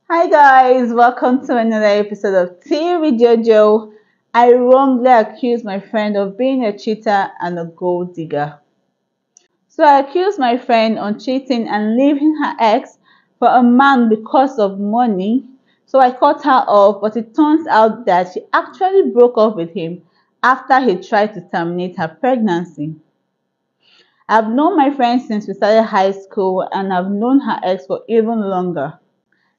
Hi guys, welcome to another episode of Tea with JoJo. I wrongly accused my friend of being a cheater and a gold digger. So I accused my friend on cheating and leaving her ex for a man because of money. So I cut her off, but it turns out that she actually broke up with him after he tried to terminate her pregnancy. I've known my friend since we started high school and I've known her ex for even longer.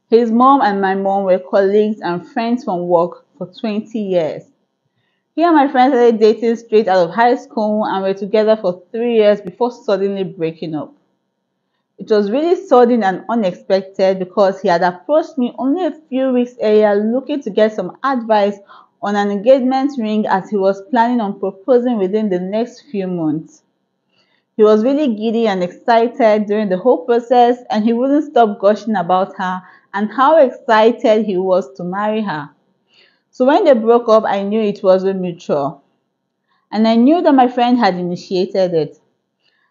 His mom and my mom were colleagues and friends from work for 20 years. He and my friend started dating straight out of high school and were together for 3 years before suddenly breaking up. It was really sudden and unexpected because he had approached me only a few weeks earlier looking to get some advice on an engagement ring as he was planning on proposing within the next few months. He was really giddy and excited during the whole process and he wouldn't stop gushing about her and how excited he was to marry her. So when they broke up, I knew it wasn't mutual. And I knew that my friend had initiated it.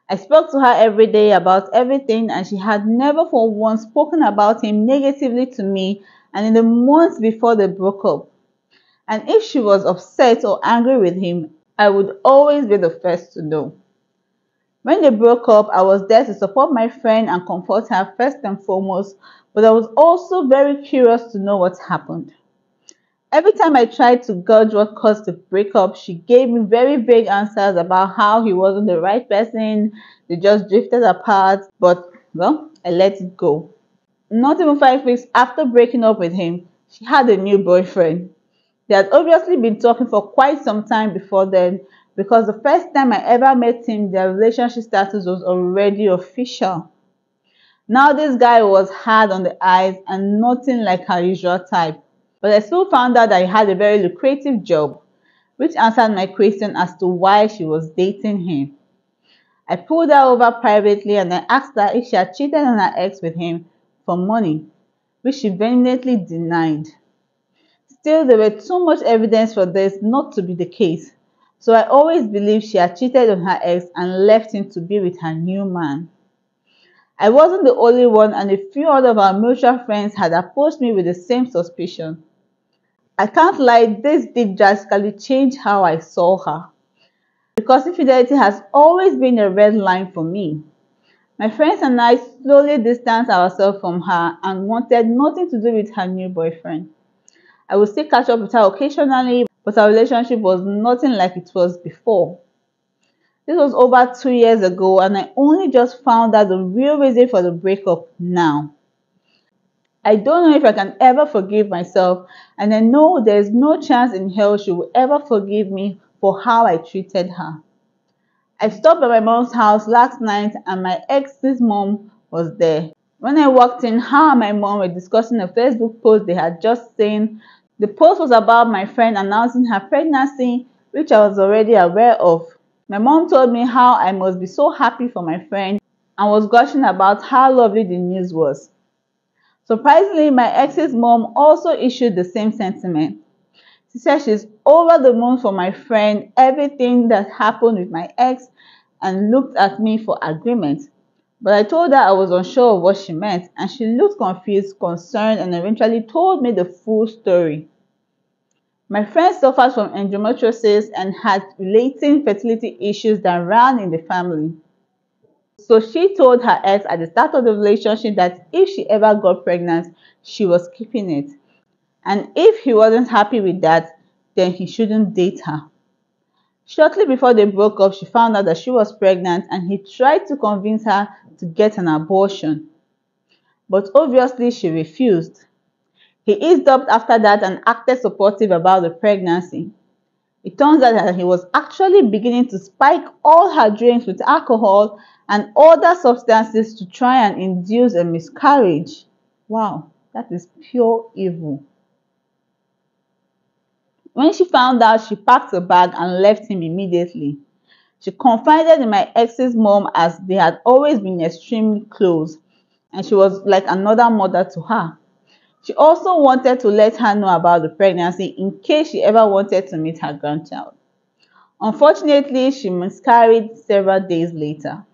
I spoke to her every day about everything and she had never for once spoken about him negatively to me and in the months before they broke up. And if she was upset or angry with him, I would always be the first to know. When they broke up, I was there to support my friend and comfort her first and foremost, but I was also very curious to know what happened. Every time I tried to gauge what caused the breakup, she gave me very vague answers about how he wasn't the right person, they just drifted apart, but well, I let it go. Not even 5 weeks after breaking up with him, she had a new boyfriend. They had obviously been talking for quite some time before then because the first time I ever met him, their relationship status was already official. Now this guy was hard on the eyes and nothing like her usual type. But I still found out that he had a very lucrative job, which answered my question as to why she was dating him. I pulled her over privately and I asked her if she had cheated on her ex with him for money, which she vehemently denied. Still, there were too much evidence for this not to be the case, so I always believed she had cheated on her ex and left him to be with her new man. I wasn't the only one, and a few other of our mutual friends had approached me with the same suspicion. I can't lie, this did drastically change how I saw her, because infidelity has always been a red line for me. My friends and I slowly distanced ourselves from her and wanted nothing to do with her new boyfriend. I would still catch up with her occasionally, but our relationship was nothing like it was before. This was over 2 years ago, and I only just found out the real reason for the breakup now. I don't know if I can ever forgive myself, and I know there is no chance in hell she will ever forgive me for how I treated her. I stopped at my mom's house last night, and my ex's mom was there. When I walked in, her and my mom were discussing a Facebook post they had just seen. The post was about my friend announcing her pregnancy, which I was already aware of. My mom told me how I must be so happy for my friend and was gushing about how lovely the news was. Surprisingly, my ex's mom also issued the same sentiment. She said she's over the moon for my friend, everything that happened with my ex, and looked at me for agreement. But I told her I was unsure of what she meant, and she looked confused, concerned, and eventually told me the full story. My friend suffers from endometriosis and had relating fertility issues that ran in the family. So she told her ex at the start of the relationship that if she ever got pregnant, she was keeping it. And if he wasn't happy with that, then he shouldn't date her. Shortly before they broke up, she found out that she was pregnant and he tried to convince her to get an abortion. But obviously she refused. He eased up after that and acted supportive about the pregnancy. It turns out that he was actually beginning to spike all her drinks with alcohol and other substances to try and induce a miscarriage. Wow, that is pure evil. When she found out, she packed a bag and left him immediately. She confided in my ex's mom as they had always been extremely close and she was like another mother to her. She also wanted to let her know about the pregnancy in case she ever wanted to meet her grandchild. Unfortunately, she miscarried several days later.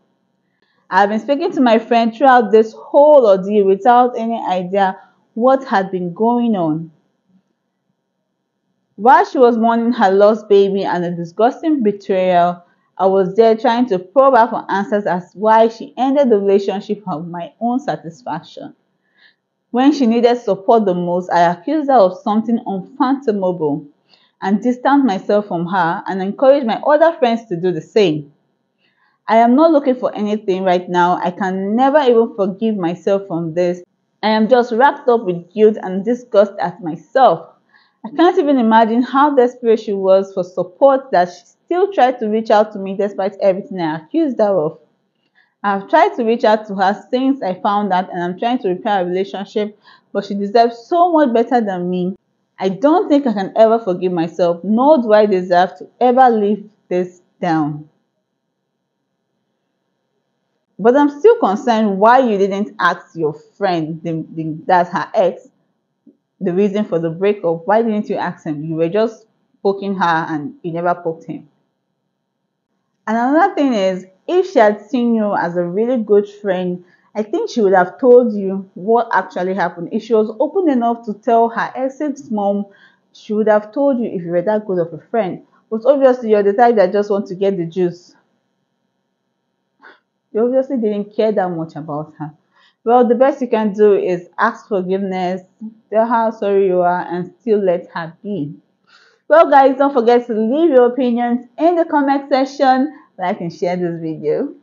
I have been speaking to my friend throughout this whole ordeal without any idea what had been going on. While she was mourning her lost baby and a disgusting betrayal, I was there trying to probe her for answers as why she ended the relationship for my own satisfaction. When she needed support the most, I accused her of something unfathomable and distanced myself from her and encouraged my other friends to do the same. I am not looking for anything right now. I can never even forgive myself from this. I am just wrapped up with guilt and disgust at myself. I can't even imagine how desperate she was for support that she still tried to reach out to me despite everything I accused her of. I've tried to reach out to her since I found out and I'm trying to repair our relationship, but she deserves so much better than me. I don't think I can ever forgive myself, nor do I deserve to ever live this down. But I'm still concerned why you didn't ask your friend, that's her ex, the reason for the breakup. Why didn't you ask him? You were just poking her and you never poked him. And another thing is, if she had seen you as a really good friend, I think she would have told you what actually happened. If she was open enough to tell her ex's mom, she would have told you if you were that good of a friend. But obviously, you're the type that just want to get the juice. You obviously didn't care that much about her. Well, the best you can do is ask forgiveness, tell her how sorry you are, and still let her be. Well, guys, don't forget to leave your opinions in the comment section, like and share this video.